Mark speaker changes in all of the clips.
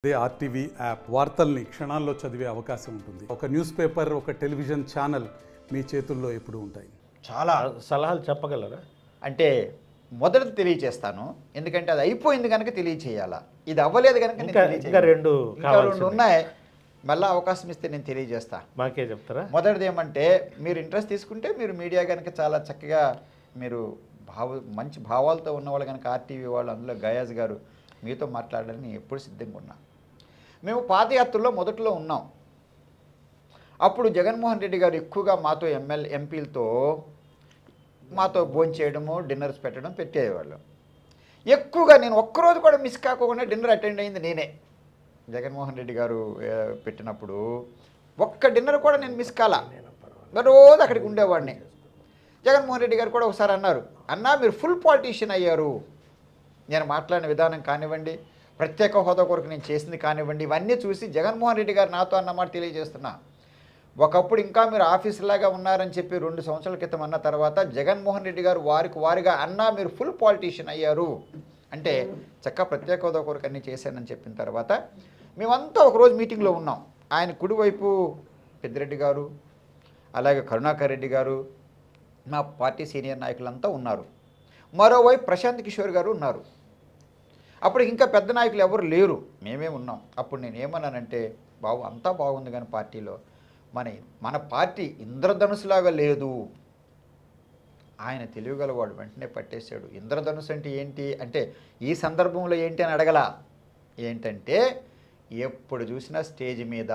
Speaker 1: అదే RTV app వార్తల్ని క్షణాల్లో చదివే అవకాశం ఉంటుంది. ఒక న్యూస్ పేపర్, ఒక టెలివిజన్ ఛానల్ మీ చేతుల్లో ఎప్పుడూ ఉంటాయి.
Speaker 2: చాలా
Speaker 3: సలహాలు చెప్పగలరా?
Speaker 2: అంటే మొదట తెలియచేస్తాను, ఎందుకంటే అది అయిపోయింది కనుక తెలియచేయాలా, ఇది అవ్వలేదు కనుక
Speaker 3: ఇంకా రెండు
Speaker 2: ఉన్నాయి. మళ్ళీ అవకాశం ఇస్తే నేను తెలియజేస్తా.
Speaker 3: మాకే చెప్తారా?
Speaker 2: మొదటిది ఏమంటే, మీరు ఇంట్రెస్ట్ తీసుకుంటే మీరు మీడియా కనుక చాలా చక్కగా మీరు మంచి భావాలతో ఉన్నవాళ్ళు కనుక ఆర్టీవీ వాళ్ళు, అందులో గయాజ్ గారు మీతో మాట్లాడాలని నేను ఎప్పుడు సిద్ధంగా ఉన్నా. మేము పాదయాత్రలో మొదట్లో ఉన్నాం. అప్పుడు జగన్మోహన్ రెడ్డి గారు ఎక్కువగా మాతో ఎంపీలతో మాతో భోజనం చేయడము, డిన్నర్స్ పెట్టేవాళ్ళు. ఎక్కువగా నేను ఒక్కరోజు కూడా మిస్ కాకుండా డిన్నర్ అటెండ్ అయింది నేనే. జగన్మోహన్ రెడ్డి గారు పెట్టినప్పుడు ఒక్క డిన్నర్ కూడా నేను మిస్ కాలా, రోజు అక్కడికి ఉండేవాడిని. జగన్మోహన్ రెడ్డి గారు కూడా ఒకసారి అన్నారు, అన్నా మీరు ఫుల్ పాలిటీషియన్ అయ్యారు, నేను మాట్లాడిన విధానం కానివ్వండి, ప్రత్యేక హోదా కొరకు నేను చేసింది కానివ్వండి, ఇవన్నీ చూసి జగన్మోహన్ రెడ్డి గారు నాతో అన్నమాట తెలియజేస్తున్నా. ఒకప్పుడు ఇంకా మీరు ఆఫీసులాగా ఉన్నారని చెప్పి 2 సంవత్సరాల క్రితం అన్న తర్వాత జగన్మోహన్ రెడ్డి గారు వారిగా అన్నా మీరు ఫుల్ పాలిటీషియన్ అయ్యారు అంటే చక్కగా ప్రత్యేక హోదా కొరకు అన్నీ చేశానని చెప్పిన తర్వాత మేమంతా ఒకరోజు మీటింగ్లో ఉన్నాం. ఆయన కుడివైపు పెద్దిరెడ్డి గారు, అలాగే కరుణాకర్ రెడ్డి గారు, మా పార్టీ సీనియర్ నాయకులంతా ఉన్నారు. మరోవైపు ప్రశాంత్ కిషోర్ గారు ఉన్నారు. అప్పుడు ఇంకా పెద్ద నాయకులు ఎవరు లేరు, మేమే ఉన్నాం. అప్పుడు నేను ఏమన్నానంటే, బాబు అంతా బాగుంది కానీ పార్టీలో మన పార్టీ ఇంద్రధనుసులాగా లేదు. ఆయన తెలియగలవాడు, వెంటనే పట్టేశాడు. ఇంద్రధనుసు అంటే ఏంటి అంటే ఈ సందర్భంలో ఏంటి అని అడగల. ఏంటంటే ఎప్పుడు చూసినా స్టేజ్ మీద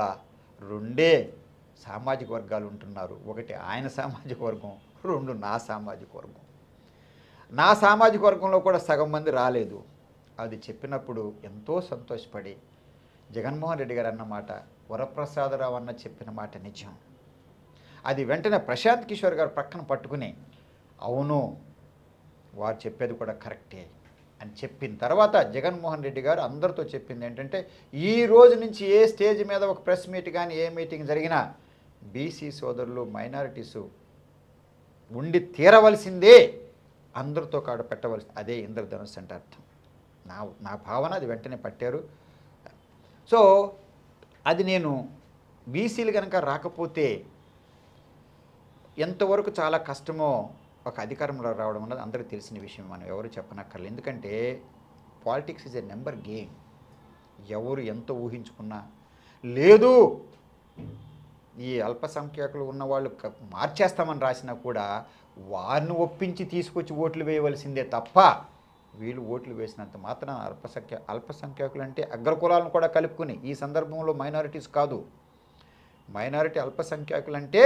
Speaker 2: 2 సామాజిక వర్గాలు ఉంటున్నారు. ఒకటి ఆయన సామాజిక వర్గం, 2 నా సామాజిక వర్గం. నా సామాజిక వర్గంలో కూడా సగం మంది రాలేదు. అది చెప్పినప్పుడు ఎంతో సంతోషపడి జగన్మోహన్ రెడ్డి గారు అన్నమాట, వరప్రసాదరావు అన్న చెప్పిన మాట నిజం. అది వెంటనే ప్రశాంత్ కిషోర్ గారు పక్కన పట్టుకుని, అవును వారు చెప్పేది కూడా కరెక్టే అని చెప్పిన తర్వాత జగన్మోహన్ రెడ్డి గారు అందరితో చెప్పింది ఏంటంటే, ఈ రోజు నుంచి ఏ స్టేజ్ మీద ఒక ప్రెస్ మీట్ కానీ ఏ మీటింగ్ జరిగినా బీసీ సోదరులు, మైనారిటీసు ఉండి తీరవలసిందే, అందరితో కాడ పెట్టవలసి, అదే ఇంద్రధనుస్సు అంటే అర్థం. నా భావన అది వెంటనే పట్టారు. సో అది నేను బీసీలు కనుక రాకపోతే ఎంతవరకు చాలా కష్టమో ఒక అధికారంలో రావడం అన్నది అందరికీ తెలిసిన విషయం, మనం ఎవరు చెప్పనక్కర్లేదు. ఎందుకంటే politics is a number game. ఎవరు ఎంత ఊహించుకున్నా లేదు, ఈ అల్పసంఖ్యాకులు ఉన్నవాళ్ళు మార్చేస్తామని రాసినా కూడా వారిని ఒప్పించి తీసుకొచ్చి ఓట్లు వేయవలసిందే తప్ప వీళ్ళు ఓట్లు వేసినంత మాత్రం అల్పసంఖ్యాకులు అంటే అగ్రకులాలను కూడా కలుపుకుని, ఈ సందర్భంలో మైనారిటీస్ కాదు, మైనారిటీ అల్పసంఖ్యాకులు అంటే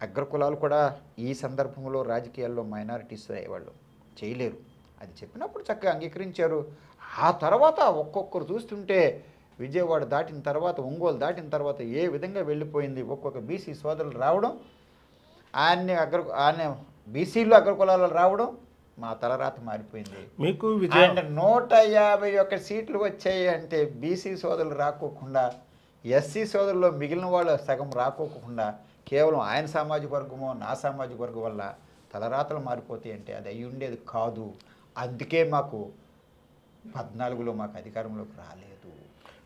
Speaker 2: అగ్రకులాలు కూడా ఈ సందర్భంలో రాజకీయాల్లో మైనారిటీస్ వాళ్ళు చేయలేరు. అది చెప్పినప్పుడు చక్కగా అంగీకరించారు. ఆ తర్వాత ఒక్కొక్కరు చూస్తుంటే విజయవాడ దాటిన తర్వాత, ఒంగోలు దాటిన తర్వాత ఏ విధంగా వెళ్ళిపోయింది. ఒక్కొక్క బీసీ సోదరులు రావడం, ఆయన బీసీలు అగ్రకులాలు రావడం, మా తలరాత మారిపోయింది.
Speaker 3: మీకు
Speaker 2: 151 సీట్లు వచ్చాయి అంటే బీసీ సోదరులు రాకోకుండా, ఎస్సీ సోదరుల్లో మిగిలిన వాళ్ళు సగం రాకోకుండా కేవలం ఆయన సామాజిక వర్గమో నా సామాజిక వర్గం వల్ల తలరాతలు మారిపోతాయి అంటే అది అయ్యి ఉండేది కాదు. అందుకే మాకు 14లో మాకు అధికారంలోకి రాలేదు.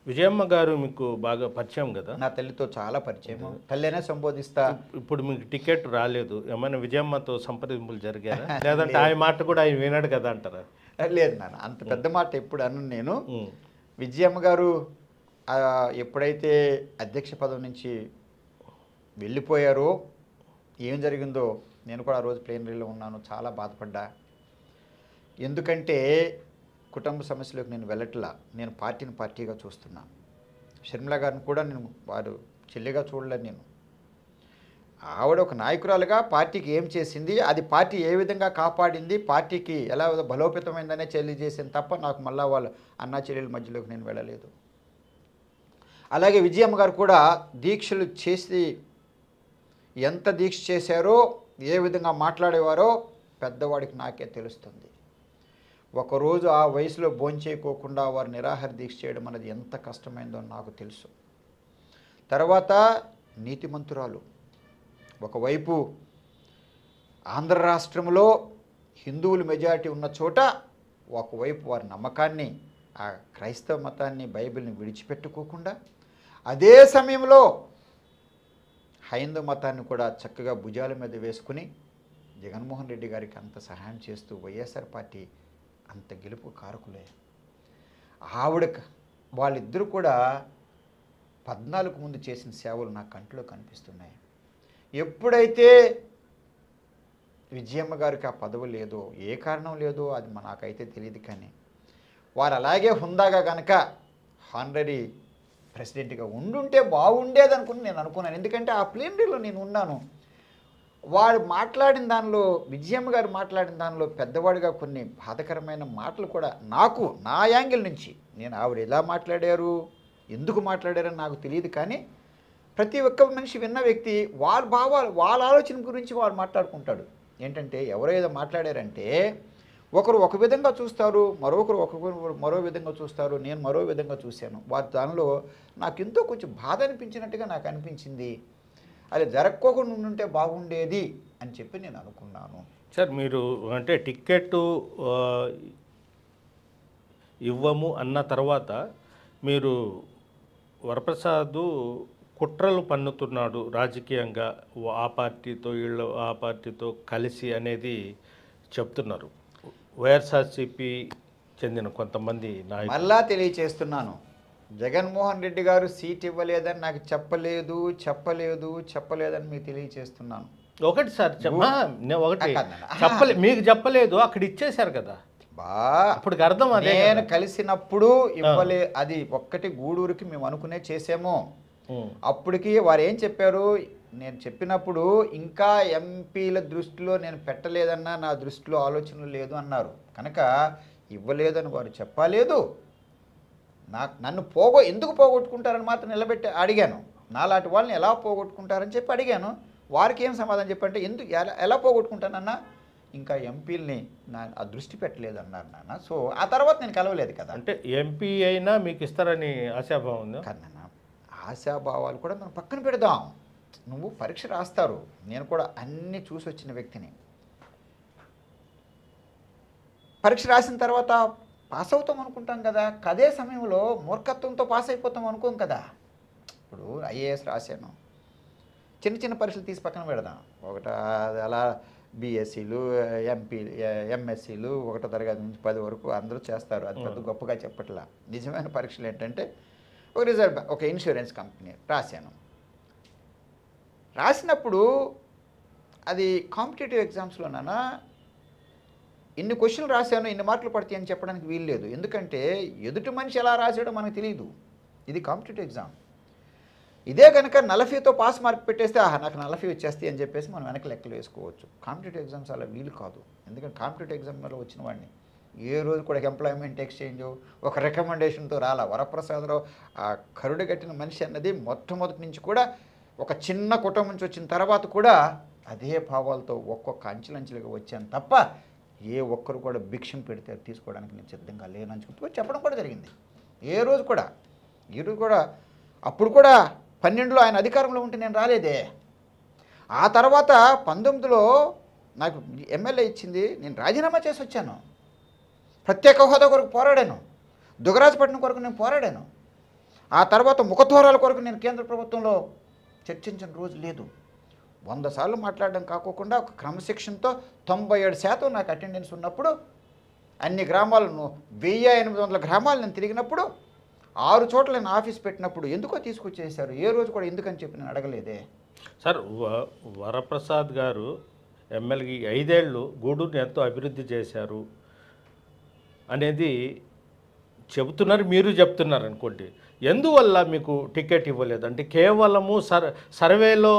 Speaker 3: విజయమ్మ గారు మీకు బాగా పరిచయం కదా?
Speaker 2: నా తల్లితో చాలా పరిచయం, తల్లినే సంబోధిస్తా.
Speaker 3: ఇప్పుడు మీకు టికెట్ రాలేదు, ఏమైనా విజయమ్మతో సంప్రదింపులు జరిగారా? లేదంటే ఆయన మాట కూడా ఆయన వినాడు కదా అంటారా?
Speaker 2: లేదు నాన్న, అంత పెద్ద మాట ఎప్పుడు అన్నాను నేను. విజయమ్మ గారు ఎప్పుడైతే అధ్యక్ష పదవి నుంచి వెళ్ళిపోయారో, ఏం జరిగిందో నేను కూడా ఆ రోజు ప్లేనరీలో ఉన్నాను, చాలా బాధపడ్డా. ఎందుకంటే కుటుంబ సమస్యలకు నేను వెళ్ళట్లా, నేను పార్టీగా చూస్తున్నా. షర్మిల గారిని కూడా నేను వారు చెల్లిగా చూడలేదు. నేను ఆవిడ ఒక నాయకురాలుగా పార్టీకి ఏం చేసింది, అది పార్టీ ఏ విధంగా కాపాడింది, పార్టీకి ఎలా బలోపేతమైందనే తెలియజేసింది తప్ప నాకు మళ్ళా వాళ్ళ అన్నా చెల్లెల మధ్యలోకి నేను వెళ్ళలేదు. అలాగే విజయమ్మ గారు కూడా దీక్షలు చేసి ఎంత దీక్ష చేశారో, ఏ విధంగా మాట్లాడేవారో పెద్దవాడికి నాకే తెలుస్తుంది. ఒకరోజు ఆ వయసులో భోంచేయకోకుండా వారు నిరాహార దీక్ష చేయడం అనేది ఎంత కష్టమైందో నాకు తెలుసు. తర్వాత నీతిమంతురాలు, ఒకవైపు ఆంధ్ర రాష్ట్రంలో హిందువులు మెజారిటీ ఉన్న చోట ఒకవైపు వారి నమ్మకాన్ని ఆ క్రైస్తవ మతాన్ని బైబిల్ని విడిచిపెట్టుకోకుండా అదే సమయంలో హైందవ మతాన్ని కూడా చక్కగా భుజాల మీద వేసుకుని జగన్మోహన్ రెడ్డి గారికి అంత సహాయం చేస్తూ వైఎస్ఆర్ పార్టీ అంత గెలుపు కారకులే. వాళ్ళిద్దరూ కూడా 14 ముందు చేసిన సేవలు నా కంట్లో కనిపిస్తున్నాయి. ఎప్పుడైతే విజయమ్మ గారికి ఆ పదవి లేదో, ఏ కారణం లేదో అది నాకైతే తెలియదు, కానీ వారు అలాగే హుందాగా కనుక హానరీ ప్రెసిడెంట్గా ఉండుంటే బాగుండేది అనుకుని నేను అనుకున్నాను. ఎందుకంటే ఆ ప్లేనరీలో నేను ఉన్నాను. వారు మాట్లాడిన దానిలో, విజయమ్మ గారు మాట్లాడిన దానిలో పెద్దవాడిగా కొన్ని బాధకరమైన మాటలు కూడా నాకు నా యాంగిల్ నుంచి, నేను ఆవిడ ఎలా మాట్లాడారు, ఎందుకు మాట్లాడారని నాకు తెలియదు, కానీ ప్రతి ఒక్క మనిషి విన్న వ్యక్తి వాళ్ళ భావాలు, వాళ్ళ ఆలోచన గురించి వాడు మాట్లాడుకుంటాడు. ఏంటంటే ఎవరో ఏదో మాట్లాడారంటే ఒకరు ఒక విధంగా చూస్తారు, మరొకరు మరో విధంగా చూస్తారు. నేను మరో విధంగా చూశాను. వారి దానిలో నాకు ఎంతో కొంచెం బాధ అనిపించినట్టుగా నాకు అనిపించింది. అది జరక్కోకుండా ఉంటే బాగుండేది అని చెప్పి నేను అనుకున్నాను.
Speaker 3: సార్, మీరు అంటే టికెట్ ఇవ్వము అన్న తర్వాత మీరు వరప్రసాద్ కుట్రలు పన్నుతున్నాడు రాజకీయంగా, ఆ పార్టీతో వీళ్ళు ఆ పార్టీతో కలిసి అనేది చెప్తున్నారు వైఎస్ఆర్సీపీ చెందిన కొంతమంది నాయకులు.
Speaker 2: మళ్ళా తెలియచేస్తున్నాను, జగన్మోహన్ రెడ్డి గారు సీట్ ఇవ్వలేదని నాకు చెప్పలేదని మీకు తెలియచేస్తున్నాను.
Speaker 3: ఒకటి సార్ మీకు చెప్పలేదు, అక్కడ ఇచ్చేశారు కదా. అప్పుడు అర్థం అదే,
Speaker 2: నేను కలిసినప్పుడు ఇవ్వలే, అది ఒక్కటి గూడూరుకి మేము అనుకునే చేసాము. అప్పటికి వారు ఏం చెప్పారు, నేను చెప్పినప్పుడు ఇంకా ఎంపీల దృష్టిలో నేను పెట్టలేదన్నా నా దృష్టిలో ఆలోచన లేదు అన్నారు. కనుక ఇవ్వలేదని వారు చెప్పలేదు. నన్ను ఎందుకు పోగొట్టుకుంటారని మాత్రం నిలబెట్టి అడిగాను. నాలాంటి వాళ్ళని ఎలా పోగొట్టుకుంటారని చెప్పి అడిగాను. వారికి ఏం సమాధానం చెప్పంటే, ఎలా పోగొట్టుకుంటానన్నా, ఇంకా ఎంపీలని ఆ దృష్టి పెట్టలేదు అన్నారు నాన్న. సో ఆ తర్వాత నేను కలవలేదు కదా.
Speaker 3: అంటే ఎంపీ అయినా మీకు ఇస్తారని ఆశాభావం ఉంది
Speaker 2: కన్నా. ఆశాభావాలు కూడా మనం పక్కన పెడదాం. నువ్వు పరీక్ష రాస్తారు, నేను కూడా అన్నీ చూసి వచ్చిన వ్యక్తిని. పరీక్ష రాసిన తర్వాత పాస్ అవుతాం అనుకుంటాం కదా, అదే సమయంలో మూర్ఖత్వంతో పాస్ అయిపోతాం అనుకోం కదా. ఇప్పుడు ఐఏఎస్ రాశాను, చిన్న పరీక్షలు తీసి పక్కన పెడదాం. అలా బీఎస్సీలు, ఎంఎస్సీలు 1వ తరగతి నుంచి 10 వరకు అందరూ చేస్తారు. అది పెద్ద గొప్పగా చెప్పట్లా. నిజమైన పరీక్షలు ఏంటంటే ఒక ఇన్సూరెన్స్ కంపెనీ రాశాను. రాసినప్పుడు అది కాంపిటేటివ్ ఎగ్జామ్స్లోనా ఇన్ని క్వశ్చన్లు రాశాను, ఇన్ని మార్కులు పడతాయి అని చెప్పడానికి వీలు లేదు. ఎందుకంటే ఎదుటి మనిషి ఎలా రాసాడో మనకు తెలియదు. ఇది కాంపిటేటివ్ ఎగ్జామ్. ఇదే కనుక 40తో పాస్ మార్క్ పెట్టేస్తే నాకు 40 వచ్చేస్తాయి అని చెప్పేసి మనం వెనక లెక్కలు వేసుకోవచ్చు. కాంపిటేటివ్ ఎగ్జామ్స్ అలా వీలు కాదు. ఎందుకంటే కాంపిటేటివ్ ఎగ్జామ్లో వచ్చిన వాడిని ఏ రోజు కూడా ఎంప్లాయ్మెంట్ ఎక్స్చేంజ్ ఒక రికమెండేషన్తో రాలా. వరప్రసాదరావు ఆ కరుడు కట్టిన మనిషి అన్నది మొట్టమొదటి నుంచి కూడా ఒక చిన్న కుటుంబం నుంచి వచ్చిన తర్వాత కూడా అదే భావాలతో ఒక్కొక్క అంచెలంచెలుగా వచ్చాను తప్ప ఏ ఒక్కరు కూడా భిక్షం పెడితే తీసుకోవడానికి నేను సిద్ధంగా లేనని చెప్పడం కూడా జరిగింది. ఏ రోజు కూడా, ఈరోజు కూడా, అప్పుడు కూడా 12లో ఆయన అధికారంలో ఉంటే నేను రాలేదే. ఆ తర్వాత 19లో నాకు ఎమ్మెల్యే ఇచ్చింది, నేను రాజీనామా చేసి వచ్చాను. ప్రత్యేక హోదా కొరకు పోరాడాను, దుగరాజపట్నం కొరకు నేను పోరాడాను. ఆ తర్వాత ముఖద్వారాల కొరకు నేను కేంద్ర ప్రభుత్వంలో చర్చించిన రోజు లేదు. 100 సార్లు మాట్లాడడం కాకోకుండా ఒక క్రమశిక్షణతో 97% నాకు అటెండెన్స్ ఉన్నప్పుడు, అన్ని గ్రామాలను 1800 గ్రామాలు నేను తిరిగినప్పుడు, 6 చోట్ల నేను ఆఫీస్ పెట్టినప్పుడు ఎందుకో తీసుకొచ్చేసారు. ఏ రోజు కూడా ఎందుకని చెప్పి నేను అడగలేదే.
Speaker 3: సార్, వరప్రసాద్ గారు ఎమ్మెల్యే 5 ఏళ్ళు గూడూరుని ఎంతో అభివృద్ధి చేశారు అనేది చెబుతున్నారు, మీరు చెప్తున్నారు అనుకోండి. ఎందువల్ల మీకు టికెట్ ఇవ్వలేదు? అంటే కేవలము సర్వేలో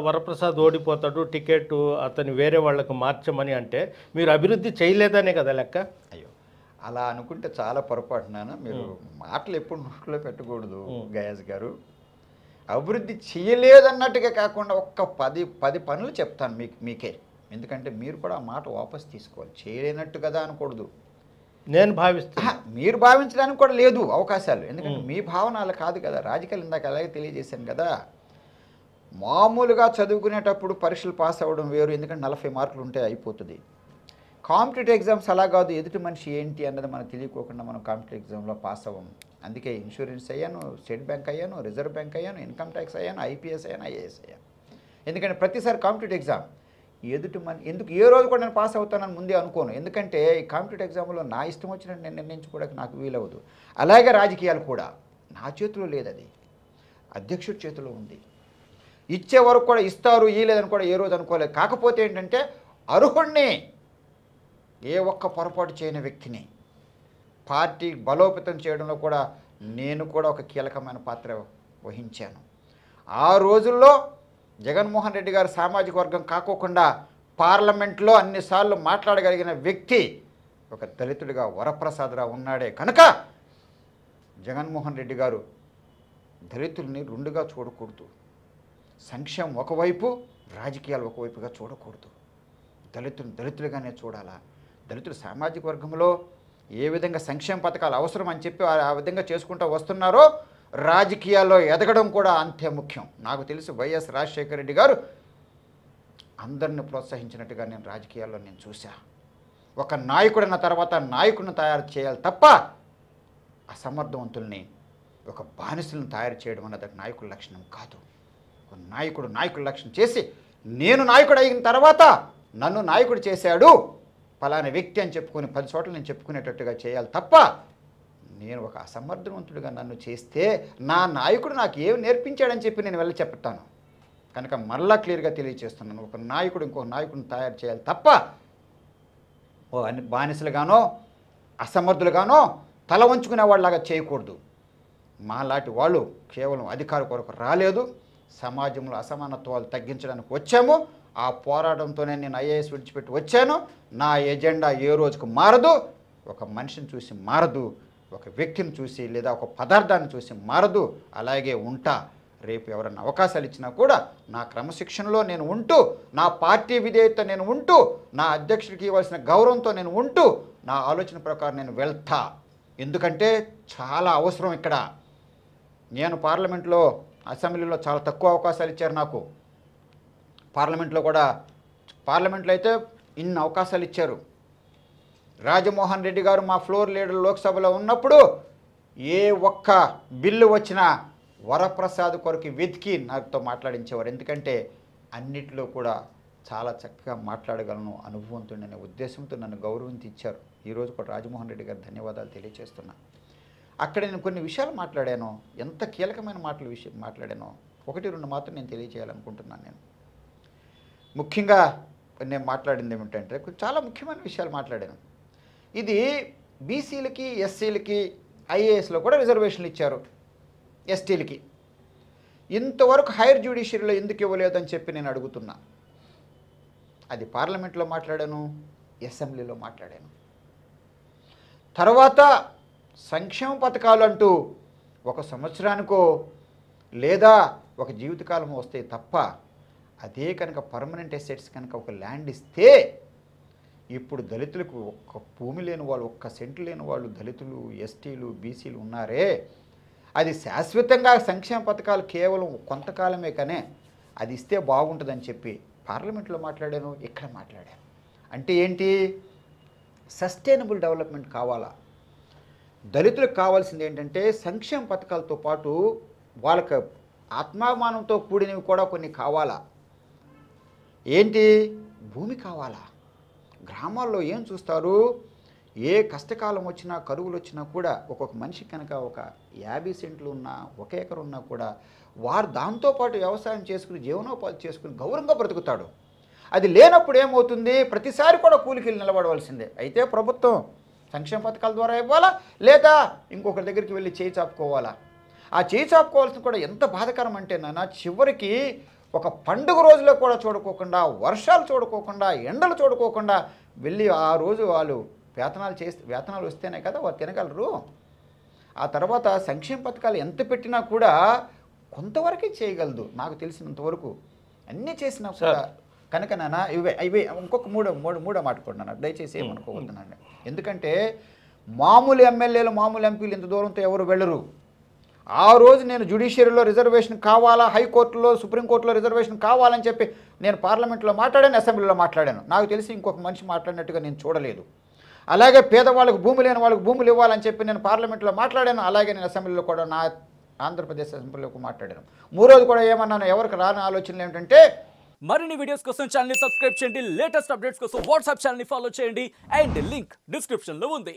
Speaker 3: వరప్రసాద్ ఓడిపోతాడు, టికెట్ అతను వేరే వాళ్ళకు మార్చమని అంటే మీరు అభివృద్ధి చేయలేదనే కదా లెక్క.
Speaker 2: అయ్యో, అలా అనుకుంటే చాలా పొరపాటున్నాను. మీరు మాటలు ఎప్పుడు నోట్లో పెట్టకూడదు గయాజ్ గారు. అభివృద్ధి చేయలేదన్నట్టుగా కాకుండా ఒక్క 10 పనులు చెప్తాను మీకే. ఎందుకంటే మీరు కూడా ఆ మాట వాపస్ తీసుకోవాలి. చేయలేనట్టు కదా అనకూడదు.
Speaker 3: నేను భావిస్తాను,
Speaker 2: మీరు భావించడానికి కూడా లేదు అవకాశాలు. ఎందుకంటే మీ భావన అలా కాదు కదా. రాజకీయాలు ఇందాక అలాగే తెలియజేశాను కదా. మామూలుగా చదువుకునేటప్పుడు పరీక్షలు పాస్ అవ్వడం వేరు, ఎందుకంటే 40 మార్కులు ఉంటే అయిపోతుంది. కాంపిటేటివ్ ఎగ్జామ్స్ అలా కాదు, ఎదుటి మనిషి ఏంటి అన్నది మనకు తెలియకోకుండా మనం కాంపిటేటివ్ ఎగ్జామ్లో పాస్ అవ్వము. అందుకే ఇన్సూరెన్స్ అయ్యాను, స్టేట్ బ్యాంక్ అయ్యాను, రిజర్వ్ బ్యాంక్ అయ్యాను, ఇన్కమ్ ట్యాక్స్ అయ్యాను, ఐపీఎస్ అయ్యాను, ఐఏఎస్ అయ్యాను. ఎందుకంటే ప్రతిసారి కాంపిటేటివ్ ఎగ్జామ్ ఎందుకు ఏ రోజు కూడా నేను పాస్ అవుతానని ముందే అనుకోను. ఎందుకంటే ఈ కాంపిటేటివ్ ఎగ్జామ్లో నా ఇష్టం వచ్చినట్టు నేను నిర్ణయించుకోవడానికి నాకు వీలవదు. అలాగే రాజకీయాలు కూడా నా చేతిలో లేదు, అది అధ్యక్షుడి చేతిలో ఉంది. ఇచ్చే వరకు కూడా ఇస్తారు, ఇయ్యలేదని కూడా ఏ రోజు అనుకోలేదు. కాకపోతే ఏంటంటే అర్హుణ్ణి, ఏ ఒక్క పొరపాటు చేయని వ్యక్తిని పార్టీ బలోపేతం చేయడంలో కూడా నేను కూడా ఒక కీలకమైన పాత్ర వహించాను. ఆ రోజుల్లో జగన్మోహన్ రెడ్డి గారు సామాజిక వర్గం కాకోకుండా పార్లమెంట్లో అన్నిసార్లు మాట్లాడగలిగిన వ్యక్తి ఒక దళితుడిగా వరప్రసాదరావు ఉన్నాడే కనుక జగన్మోహన్ రెడ్డి గారు దళితుల్ని రెండుగా చూడకూడదు. సంక్షేమం ఒకవైపు, రాజకీయాలు ఒకవైపుగా చూడకూడదు. దళితులుగానే చూడాలా. దళితులు సామాజిక వర్గంలో ఏ విధంగా సంక్షేమ పథకాలు అవసరం అని చెప్పి ఆ విధంగా చేసుకుంటూ వస్తున్నారో రాజకీయాల్లో ఎదగడం కూడా అంతే ముఖ్యం. నాకు తెలిసి వైఎస్ రాజశేఖర రెడ్డి గారు అందరిని ప్రోత్సహించినట్టుగా నేను రాజకీయాల్లో నేను చూసా. ఒక నాయకుడన్న తర్వాత నాయకుడిని తయారు చేయాలి తప్ప అసమర్థవంతుల్ని, ఒక బానిసలను తయారు చేయడం అన్నది నాయకుడి లక్షణం కాదు. ఒక నాయకుడు లక్షణం చేసి నేను నాయకుడు అయిన తర్వాత నన్ను నాయకుడు చేశాడు ఫలానా వ్యక్తి అని చెప్పుకొని 10 చోట్ల నేను చెప్పుకునేటట్టుగా చేయాలి తప్ప నేను ఒక అసమర్థవంతుడిగా నన్ను చేస్తే నా నాయకుడు నాకు ఏమి నేర్పించాడని చెప్పి నేను వెళ్ళి చెప్తాను. కనుక మరలా క్లియర్గా తెలియజేస్తున్నాను, ఒక నాయకుడు ఇంకో నాయకుడిని తయారు చేయాలి తప్ప బానిసలుగానో అసమర్థులుగానో తల వంచుకునే వాళ్ళలాగా చేయకూడదు. మాలాంటి వాళ్ళు కేవలం అధికార కొరకు రాలేదు, సమాజంలో అసమానత్వాలు తగ్గించడానికి వచ్చాము. ఆ పోరాటంతోనే నేను ఐఏఎస్ విడిచిపెట్టి వచ్చాను. నా ఎజెండా ఏ రోజుకు మారదు. ఒక మనిషిని చూసి మారదు, ఒక వ్యక్తిని చూసి లేదా ఒక పదార్థాన్ని చూసి మారదు. అలాగే ఉంటా. రేపు ఎవరన్నా అవకాశాలు ఇచ్చినా కూడా నా క్రమశిక్షణలో నేను ఉంటూ, నా పార్టీ విధేయత నేను ఉంటూ, నా అధ్యక్షుడికి ఇవ్వాల్సిన గౌరవంతో నేను ఉంటూ, నా ఆలోచన ప్రకారం నేను వెళ్తా. ఎందుకంటే చాలా అవసరం ఇక్కడ. నేను పార్లమెంట్లో, అసెంబ్లీలో చాలా తక్కువ అవకాశాలు ఇచ్చారు నాకు. పార్లమెంట్లో అయితే ఇన్ని అవకాశాలు ఇచ్చారు. రాజమోహన్ రెడ్డి గారు మా ఫ్లోర్ లీడర్ లోక్సభలో ఉన్నప్పుడు ఏ ఒక్క బిల్లు వచ్చినా వరప్రసాద్ కొరకు వెతికి నాతో మాట్లాడించేవారు. ఎందుకంటే అన్నిట్లో కూడా చాలా చక్కగా మాట్లాడగలను, అనుభవంతుడనే ఉద్దేశంతో నన్ను గౌరవించి ఇచ్చారు. ఈరోజు కూడా రాజమోహన్ రెడ్డి గారు ధన్యవాదాలు తెలియజేస్తున్నా. అక్కడ నేను కొన్ని విషయాలు మాట్లాడాను, ఎంత కీలకమైన మాట్లాడానో 1-2 మాత్రం నేను తెలియజేయాలనుకుంటున్నాను. నేను ముఖ్యంగా నేను మాట్లాడింది ఏమిటంటే చాలా ముఖ్యమైన విషయాలు మాట్లాడాను. ఇది బీసీలకి, ఎస్సీలకి, ఐఏఎస్లో కూడా రిజర్వేషన్లు ఇచ్చారు. ఎస్టీలకి ఇంతవరకు హైయర్ జ్యుడిషియరీలో ఎందుకు ఇవ్వలేదని చెప్పి నేను అడుగుతున్నా. అది పార్లమెంట్లో మాట్లాడాను, అసెంబ్లీలో మాట్లాడాను. తర్వాత సంక్షేమ పథకాలు అంటూ 1 సంవత్సరానికో లేదా ఒక జీవితకాలం వస్తే తప్ప అదే కనుక పర్మనెంట్ అసెట్స్ కనుక ఒక ల్యాండ్ ఇస్తే ఇప్పుడు దళితులకు ఒక్క భూమి లేని వాళ్ళు, 1 సెంటు లేని వాళ్ళు దళితులు, ఎస్టీలు, బీసీలు ఉన్నారే. అది శాశ్వతంగా సంక్షేమ పథకాలు కేవలం కొంతకాలమే కానీ అది ఇస్తే బాగుంటుందని చెప్పి పార్లమెంట్లో మాట్లాడాను, ఇక్కడ మాట్లాడాను. అంటే ఏంటి? సస్టైనబుల్ డెవలప్మెంట్ కావాలా. దళితులకు కావాల్సింది ఏంటంటే సంక్షేమ పథకాలతో పాటు వాళ్ళకి ఆత్మాభిమానంతో కూడినవి కూడా కొన్ని కావాలా. ఏంటి? భూమి కావాలా. గ్రామాల్లో ఏం చూస్తారు, ఏ కష్టకాలం వచ్చినా, కరువులు వచ్చినా కూడా ఒక్కొక్క మనిషి కనుక ఒక 50 సెంట్లు ఉన్నా, 1 ఎకరు ఉన్నా కూడా వారు దాంతోపాటు వ్యవసాయం చేసుకుని జీవనోపాధి చేసుకుని గౌరవంగా బ్రతుకుతాడు. అది లేనప్పుడు ఏమవుతుంది? ప్రతిసారి కూడా కూలికి నిలబడవలసిందే. అయితే ప్రభుత్వం సంక్షేమ పథకాల ద్వారా ఇవ్వాలా లేదా ఇంకొకరి దగ్గరికి వెళ్ళి చేయి చాపుకోవాలా. ఆ చేయి చాపుకోవాల్సింది కూడా ఎంత బాధకరం అంటే నాన్న, చివరికి ఒక పండుగ రోజులో కూడా చూడుకోకుండా, వర్షాలు చూడుకోకుండా, ఎండలు చూడుకోకుండా వెళ్ళి ఆ రోజు వాళ్ళు వేతనాలు వస్తేనే కదా వారు తినగలరు. ఆ తర్వాత సంక్షేమ పథకాలు ఎంత పెట్టినా కూడా కొంతవరకే చేయగలదు. నాకు తెలిసినంతవరకు అన్నీ చేసినా కూడా కనుక నాన్న ఇవి ఇంకొక మూడో మాట కూడా నాన్న దయచేసి ఏమనుకోవద్దునండి. ఎందుకంటే మామూలు ఎమ్మెల్యేలు, మామూలు ఎంపీలు ఇంత దూరంతో ఎవరు వెళ్ళరు. ఆ రోజు నేను జ్యుడిషియరీలో రిజర్వేషన్ కావాలా, హైకోర్టులో సుప్రీంకోర్టులో రిజర్వేషన్ కావాలని చెప్పి నేను పార్లమెంట్లో మాట్లాడాను, అసెంబ్లీలో మాట్లాడాను. నాకు తెలిసి ఇంకొక మనిషి మాట్లాడినట్టుగా నేను చూడలేదు. అలాగే పేదవాళ్ళకు భూమి లేని వాళ్ళకు భూములు ఇవ్వాలని చెప్పి నేను పార్లమెంట్లో మాట్లాడాను. అలాగే నేను అసెంబ్లీలో కూడా నా ఆంధ్రప్రదేశ్ అసెంబ్లీలో మాట్లాడాను. మూడోది కూడా ఏమన్నాను, ఎవరికి రాని ఆలోచనలు ఏమిటంటే
Speaker 4: మరిన్ని వీడియోస్ కోసం ఛానల్ ని సబ్స్క్రైబ్ చేయండి, లేటెస్ట్ అప్డేట్స్ కోసం వాట్సాప్ ఛానల్ ని ఫాలో చేయండి అండ్ లింక్ డిస్క్రిప్షన్ లో ఉంది.